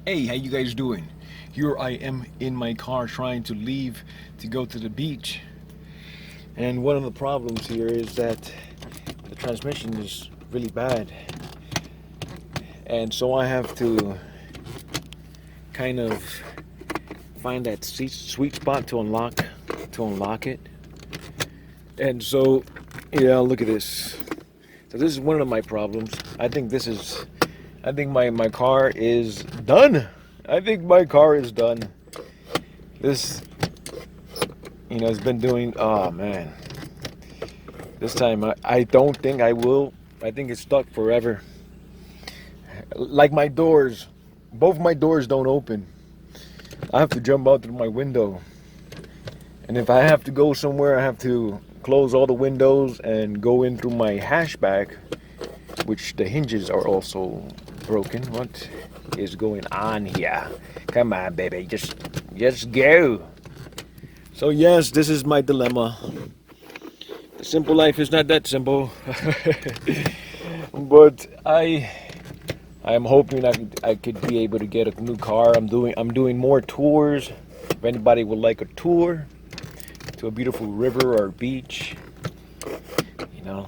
Hey, how you guys doing? Here I am in my car trying to leave to go to the beach. And one of the problems here is that the transmission is really bad. And so I have to kind of find that sweet spot to unlock it. And so, yeah, look at this. So this is one of my problems. I think my car is done. I think my car is done. This, has been doing, oh man. This time I don't think I will. I think it's stuck forever. Like my doors, both my doors don't open. I have to jump out through my window. And if I have to go somewhere, I have to close all the windows and go in through my hatchback, which the hinges are also broken. What is going on here? Come on, baby, just go. So yes, this is my dilemma. The simple life is not that simple. But I am hoping I could be able to get a new car. I'm doing more tours. If anybody would like a tour to a beautiful river or beach, you know.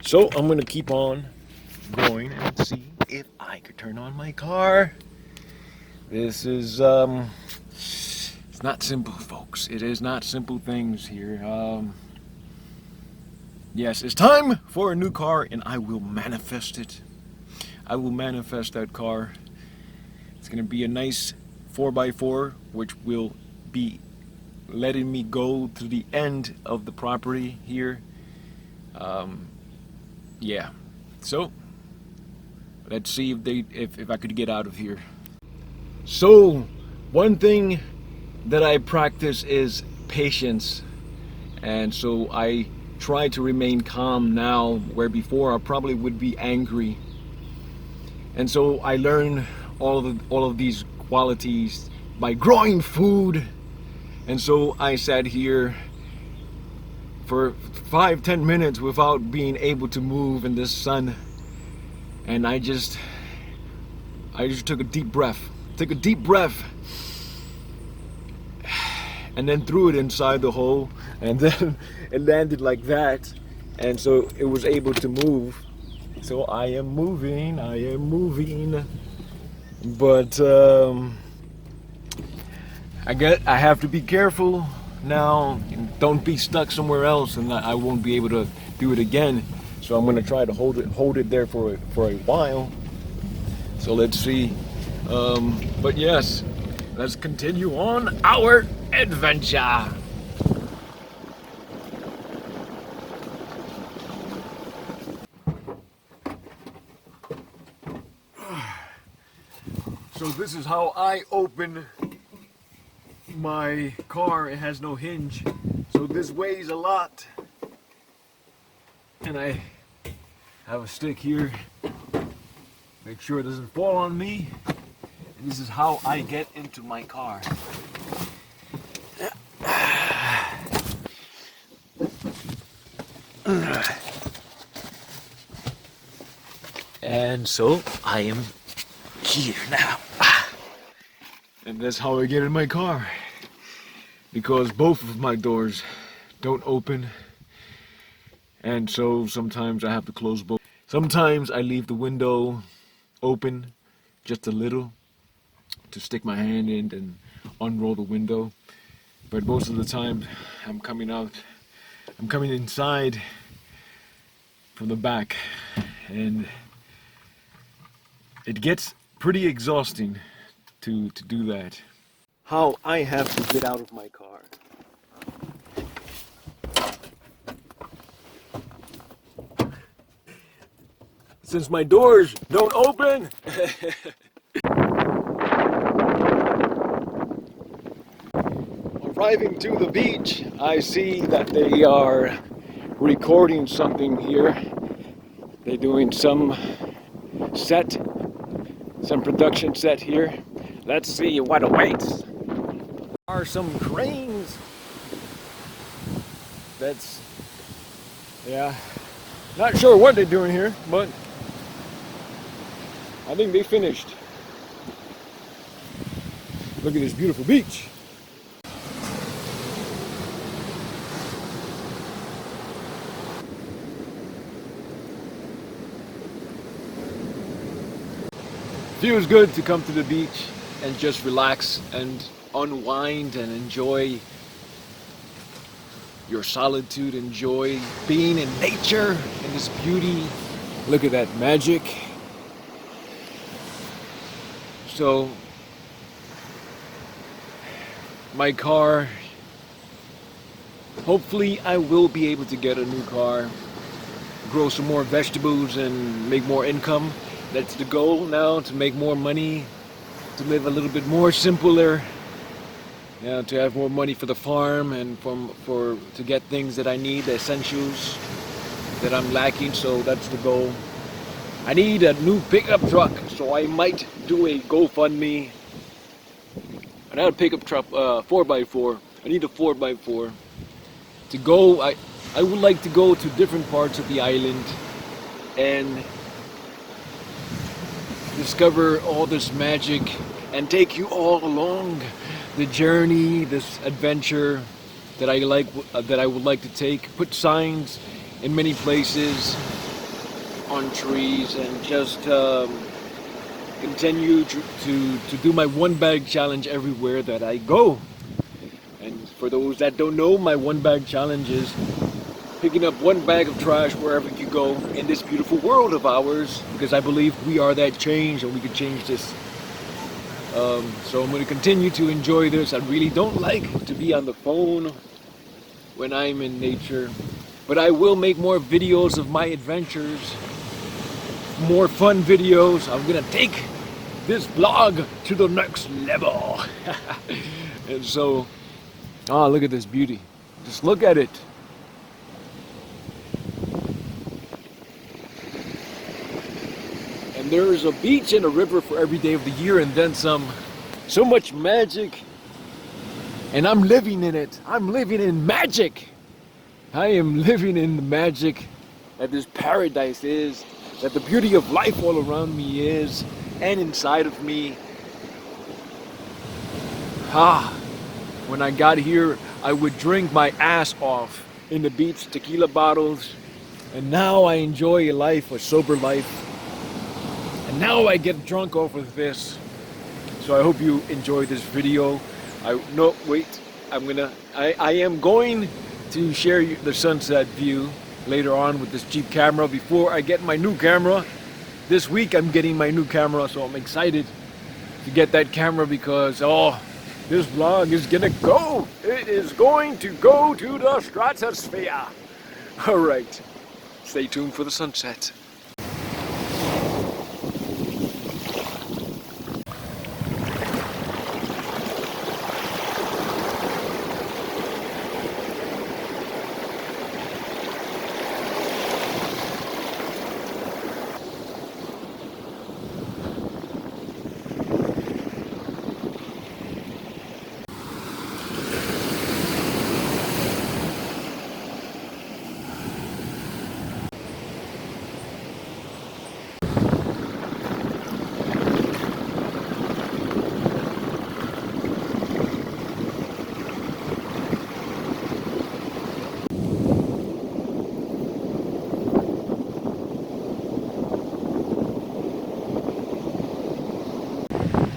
So I'm gonna keep on going and see if I could turn on my car. This is it's not simple, folks. It is not simple things here. Yes, it's time for a new car, and I will manifest it. I will manifest that car. It's gonna be a nice 4x4, which will be letting me go to the end of the property here. Yeah. So let's see if I could get out of here. So one thing that I practice is patience, and so I try to remain calm now, where before I probably would be angry. And so I learn all of these qualities by growing food. And so I sat here for 5-10 minutes without being able to move in this sun, and I just took a deep breath. And then threw it inside the hole, and then it landed like that, and so it was able to move. So I am moving, but I have to be careful now. Don't be stuck somewhere else, and I won't be able to do it again. So I'm gonna try to hold it there for a while. So let's see. But yes, let's continue on our adventure. So this is how I open my car. It has no hinge, so this weighs a lot, and I have a stick here, make sure it doesn't fall on me. And this is how I get into my car. And so I am here now. And that's how I get in my car, because both of my doors don't open, and so sometimes I have to close both. Sometimes I leave the window open just a little to stick my hand in and unroll the window, but most of the time I'm coming inside from the back, and it gets pretty exhausting to do that. How I have to get out of my car. Since my doors don't open. Arriving to the beach, I see that they are recording something here. They're doing some production set here. Let's see what awaits. Are some cranes. Yeah, not sure what they're doing here, but I think they finished. Look at this beautiful beach. Feels good to come to the beach and just relax and unwind and enjoy your solitude, enjoy being in nature and this beauty. Look at that magic. So my car, hopefully I will be able to get a new car, grow some more vegetables and make more income. That's the goal now, to make more money, to live a little bit more simpler, you know, to have more money for the farm and to get things that I need, the essentials that I'm lacking. So that's the goal. I need a new pickup truck, so I might do a GoFundMe. And I have a pickup truck, 4x4. I need a 4x4 to go. I would like to go to different parts of the island and discover all this magic and take you all along the journey, this adventure that I would like to take. Put signs in many places on trees and just continue to do my one bag challenge everywhere that I go. And for those that don't know, my one bag challenge is picking up one bag of trash wherever you go in this beautiful world of ours, because I believe we are that change and we can change this. So I'm going to continue to enjoy this. I really don't like to be on the phone when I'm in nature, but I will make more videos of my adventures, more fun videos. I'm going to take this vlog to the next level. And so, look at this beauty. Just look at it. And there is a beach and a river for every day of the year and then some. So much magic. And I'm living in it. I'm living in magic. I am living in the magic that this paradise is, that the beauty of life all around me is, and inside of me. When I got here, I would drink my ass off in the beach, tequila bottles. And now I enjoy a life, a sober life. And now I get drunk off of this. So I hope you enjoy this video. I am going to share the sunset view later on with this cheap camera before I get my new camera. This week I'm getting my new camera, so I'm excited to get that camera because this vlog is gonna go. It is going to go to the stratosphere. Alright, stay tuned for the sunset.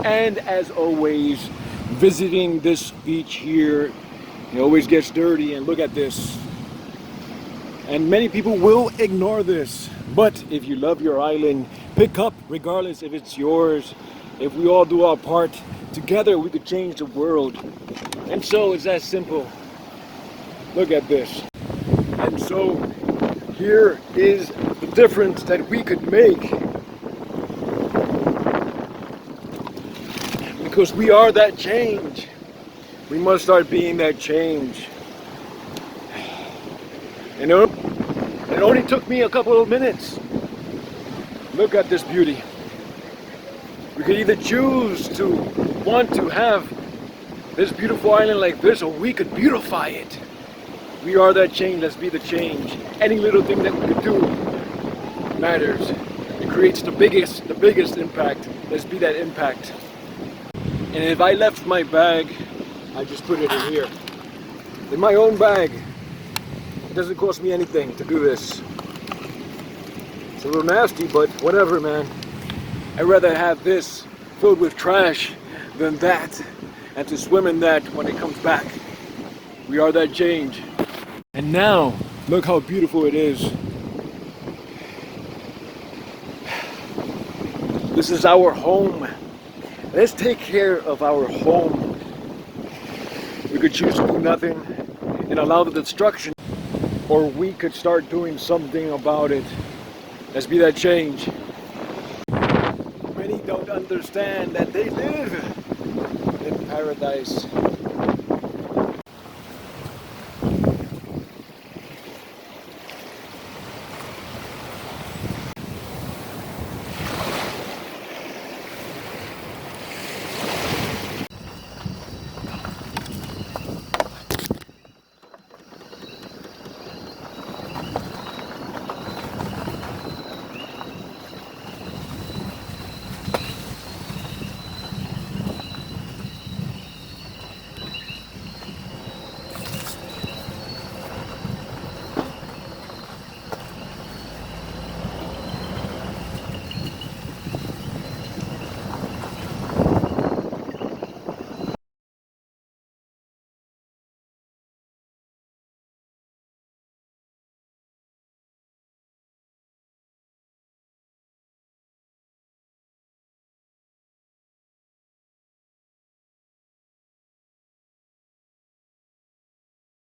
And as always, visiting this beach here, it always gets dirty, and look at this. And many people will ignore this, but if you love your island, pick up regardless if it's yours. If we all do our part, together we could change the world. And so it's that simple. Look at this. And so here is the difference that we could make. Because we are that change. We must start being that change. You know, it only took me a couple of minutes. Look at this beauty. We could either choose to want to have this beautiful island like this, or we could beautify it. We are that change. Let's be the change. Any little thing that we could do matters. creates the biggest impact, let's be that impact. And if I left my bag, I just put it in here. In my own bag. It doesn't cost me anything to do this. It's a little nasty, but whatever, man. I'd rather have this filled with trash than that, and to swim in that when it comes back. We are that change. And now, look how beautiful it is. This is our home. Let's take care of our home. We could choose to do nothing and allow the destruction, or we could start doing something about it. Let's be that change. Many don't understand that they live in paradise.